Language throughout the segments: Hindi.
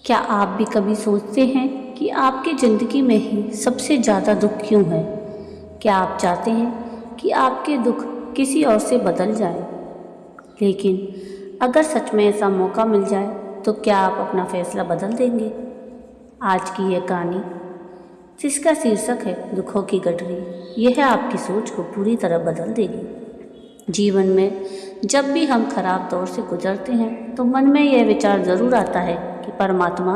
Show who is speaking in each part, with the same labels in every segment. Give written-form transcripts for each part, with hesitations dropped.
Speaker 1: क्या आप भी कभी सोचते हैं कि आपकी ज़िंदगी में ही सबसे ज़्यादा दुख क्यों है? क्या आप चाहते हैं कि आपके दुख किसी और से बदल जाए? लेकिन अगर सच में ऐसा मौका मिल जाए तो क्या आप अपना फैसला बदल देंगे? आज की यह कहानी, जिसका शीर्षक है दुखों की गठरी, यह आपकी सोच को पूरी तरह बदल देगी। जीवन में जब भी हम खराब दौर से गुजरते हैं तो मन में यह विचार ज़रूर आता है कि परमात्मा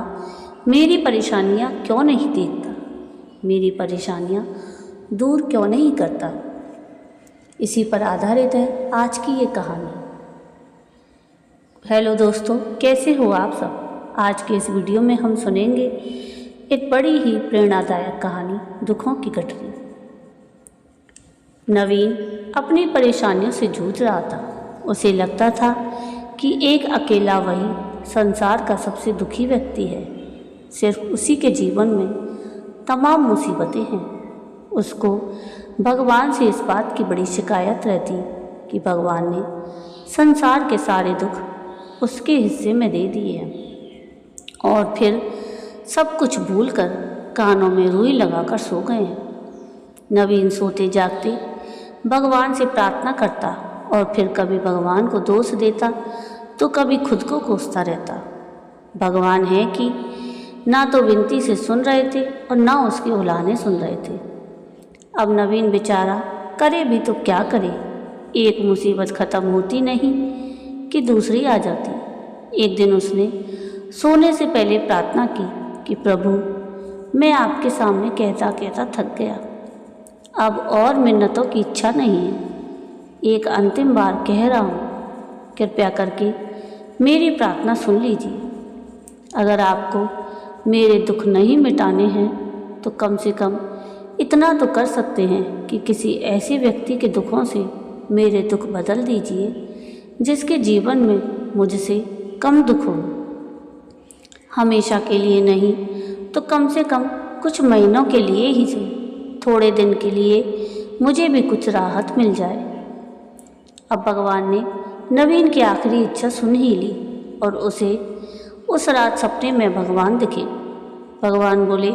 Speaker 1: मेरी परेशानियां क्यों नहीं देखता, मेरी परेशानियां दूर क्यों नहीं करता। इसी पर आधारित है आज की ये कहानी। हेलो दोस्तों, कैसे हो आप सब? आज के इस वीडियो में हम सुनेंगे एक बड़ी ही प्रेरणादायक कहानी, दुखों की गठरी। नवीन अपनी परेशानियों से जूझ रहा था। उसे लगता था कि एक अकेला वही संसार का सबसे दुखी व्यक्ति है। सिर्फ उसी के जीवन में तमाम मुसीबतें हैं। उसको भगवान से इस बात की बड़ी शिकायत रहती कि भगवान ने संसार के सारे दुख उसके हिस्से में दे दिए हैं और फिर सब कुछ भूलकर कानों में रुई लगाकर सो गए हैं। नवीन सोते जागते भगवान से प्रार्थना करता और फिर कभी भगवान को दोष देता तो कभी खुद को कोसता रहता। भगवान है कि ना तो विनती से सुन रहे थे और ना उसके उलाहने सुन रहे थे। अब नवीन बेचारा करे भी तो क्या करे, एक मुसीबत ख़त्म होती नहीं कि दूसरी आ जाती। एक दिन उसने सोने से पहले प्रार्थना की कि प्रभु, मैं आपके सामने कहता कहता थक गया, अब और मिन्नतों की इच्छा नहीं है। एक अंतिम बार कह रहा हूँ, कृपया करके मेरी प्रार्थना सुन लीजिए। अगर आपको मेरे दुख नहीं मिटाने हैं तो कम से कम इतना तो कर सकते हैं कि किसी ऐसे व्यक्ति के दुखों से मेरे दुख बदल दीजिए जिसके जीवन में मुझसे कम दुख हो। हमेशा के लिए नहीं तो कम से कम कुछ महीनों के लिए ही सही, थोड़े दिन के लिए मुझे भी कुछ राहत मिल जाए। अब भगवान ने नवीन की आखिरी इच्छा सुन ही ली और उसे उस रात सपने में भगवान दिखे। भगवान बोले,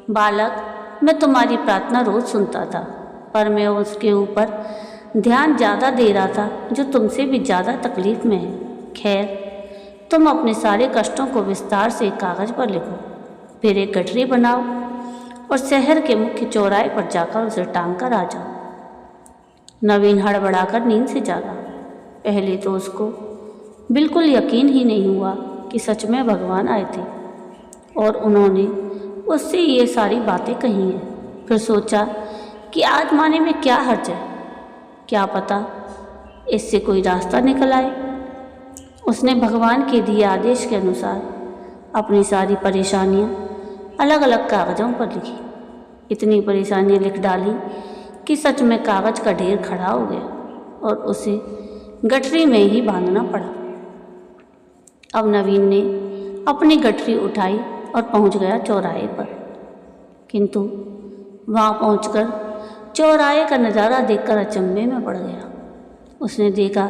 Speaker 1: बालक, मैं तुम्हारी प्रार्थना रोज़ सुनता था, पर मैं उसके ऊपर ध्यान ज़्यादा दे रहा था जो तुमसे भी ज़्यादा तकलीफ़ में है। खैर, तुम अपने सारे कष्टों को विस्तार से कागज़ पर लिखो, फिर एक गठरी बनाओ और शहर के मुख्य चौराहे पर जाकर उसे टांग कर आ जाओ। नवीन हड़बड़ाकर नींद से जागा। पहले तो उसको बिल्कुल यकीन ही नहीं हुआ कि सच में भगवान आए थे और उन्होंने उससे ये सारी बातें कही हैं। फिर सोचा कि आजमाने में क्या हर्ज है, क्या पता इससे कोई रास्ता निकल आए। उसने भगवान के दिए आदेश के अनुसार अपनी सारी परेशानियां अलग अलग कागज़ों पर लिखी। इतनी परेशानियां लिख डाली कि सच में कागज़ का ढेर खड़ा हो गया और उसे गठरी में ही बांधना पड़ा। अब नवीन ने अपनी गठरी उठाई और पहुंच गया चौराहे पर, किंतु वहां पहुंचकर चौराहे का नज़ारा देखकर अचंभे में पड़ गया। उसने देखा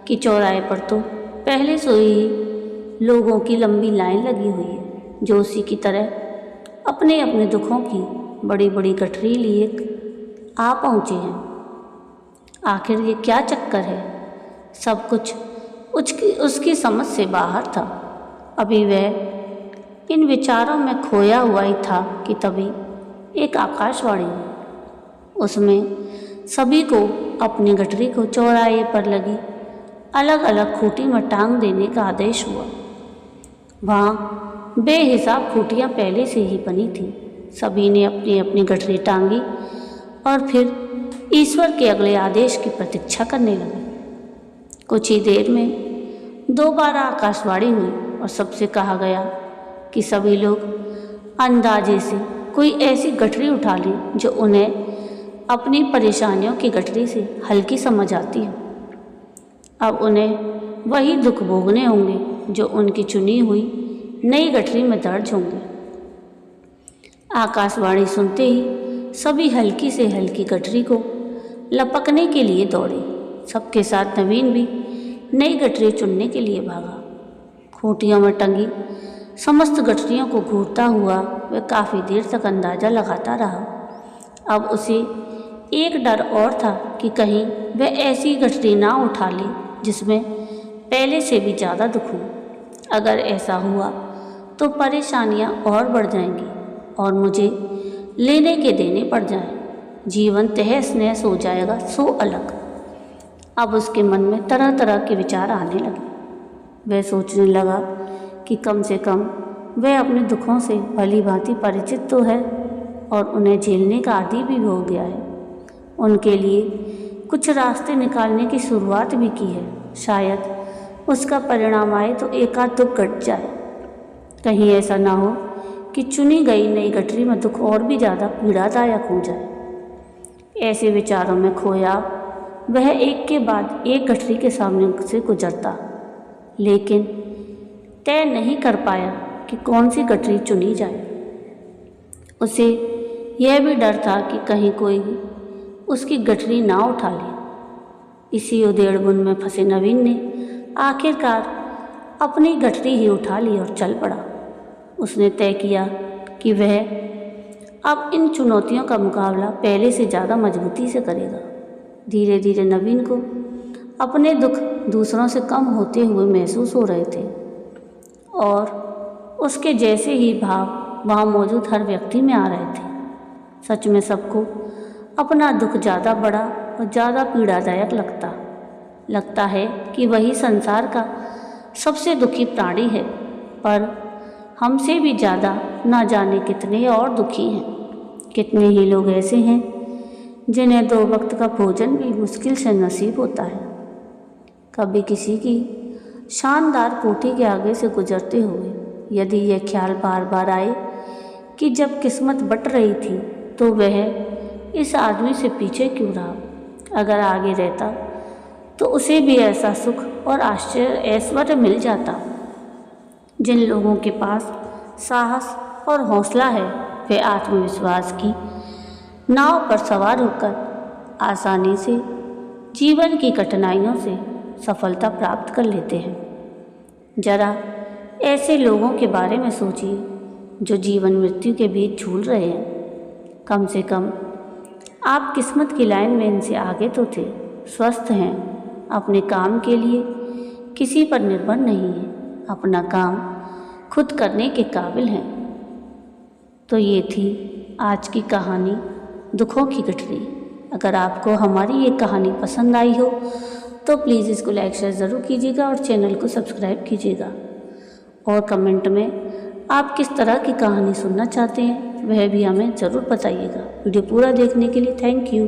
Speaker 1: कि चौराहे पर तो पहले से ही लोगों की लंबी लाइन लगी हुई है जो उसी की तरह अपने अपने दुखों की बड़ी बड़ी गठरी लिए आ पहुँचे हैं। आखिर ये क्या चक्कर है? सब कुछ उसकी समझ से बाहर था। अभी वह इन विचारों में खोया हुआ ही था कि तभी एक आकाशवाणी हुई। उसमें सभी को अपनी गठरी को चौराहे पर लगी अलग अलग खूंटी में टांग देने का आदेश हुआ। वहाँ बेहिसाब खूंटियाँ पहले से ही बनी थीं। सभी ने अपनी अपनी गठरी टांगी और फिर ईश्वर के अगले आदेश की प्रतीक्षा करने लगे। कुछ ही देर में दोबारा आकाशवाणी हुई और सबसे कहा गया कि सभी लोग अंदाजे से कोई ऐसी गठरी उठा लें जो उन्हें अपनी परेशानियों की गठरी से हल्की समझ आती हो। अब उन्हें वही दुख भोगने होंगे जो उनकी चुनी हुई नई गठरी में दर्ज होंगे। आकाशवाणी सुनते ही सभी हल्की से हल्की गठरी को लपकने के लिए दौड़े। सबके साथ नवीन भी नई गठरी चुनने के लिए भागा। खूंटियों में टंगी समस्त गठरियों को घूरता हुआ वह काफ़ी देर तक अंदाज़ा लगाता रहा। अब उसे एक डर और था कि कहीं वह ऐसी गठरी ना उठा ले जिसमें पहले से भी ज़्यादा दुख हो। अगर ऐसा हुआ तो परेशानियां और बढ़ जाएंगी और मुझे लेने के देने पड़ जाएं। जीवन तहस नहस हो जाएगा सो अलग। अब उसके मन में तरह तरह के विचार आने लगे। वह सोचने लगा कि कम से कम वह अपने दुखों से भली भांति परिचित तो है और उन्हें झेलने का आदी भी हो गया है। उनके लिए कुछ रास्ते निकालने की शुरुआत भी की है। शायद उसका परिणाम आए तो एकाध दुख घट जाए। कहीं ऐसा ना हो कि चुनी गई नई गठरी में दुख और भी ज़्यादा पीड़ादायक हो जाए। ऐसे विचारों में खोया वह एक के बाद एक गठरी के सामने से गुजरता, लेकिन तय नहीं कर पाया कि कौन सी गठरी चुनी जाए। उसे यह भी डर था कि कहीं कोई उसकी गठरी ना उठा ले। इसी उधेड़बुन में फंसे नवीन ने आखिरकार अपनी गठरी ही उठा ली और चल पड़ा। उसने तय किया कि वह अब इन चुनौतियों का मुकाबला पहले से ज़्यादा मजबूती से करेगा। धीरे धीरे नवीन को अपने दुख दूसरों से कम होते हुए महसूस हो रहे थे और उसके जैसे ही भाव वहाँ मौजूद हर व्यक्ति में आ रहे थे। सच में सबको अपना दुख ज़्यादा बड़ा और ज़्यादा पीड़ादायक लगता है कि वही संसार का सबसे दुखी प्राणी है, पर हमसे भी ज़्यादा ना जाने कितने और दुखी हैं। कितने ही लोग ऐसे हैं जिन्हें 2 वक्त का भोजन भी मुश्किल से नसीब होता है। कभी किसी की शानदार कोठी के आगे से गुजरते हुए यदि यह ख्याल बार बार आए कि जब किस्मत बट रही थी तो वह इस आदमी से पीछे क्यों रहा। अगर आगे रहता तो उसे भी ऐसा सुख और ऐश्वर्य मिल जाता। जिन लोगों के पास साहस और हौसला है वे आत्मविश्वास की नाव पर सवार होकर आसानी से जीवन की कठिनाइयों से सफलता प्राप्त कर लेते हैं। जरा ऐसे लोगों के बारे में सोचिए जो जीवन मृत्यु के बीच झूल रहे हैं। कम से कम आप किस्मत की लाइन में इनसे आगे तो थे, स्वस्थ हैं, अपने काम के लिए किसी पर निर्भर नहीं हैं, अपना काम खुद करने के काबिल हैं। तो ये थी आज की कहानी दुखों की गठरी। अगर आपको हमारी ये कहानी पसंद आई हो तो प्लीज़ इसको लाइक शेयर ज़रूर कीजिएगा और चैनल को सब्सक्राइब कीजिएगा और कमेंट में आप किस तरह की कहानी सुनना चाहते हैं वह भी हमें ज़रूर बताइएगा। वीडियो पूरा देखने के लिए थैंक यू।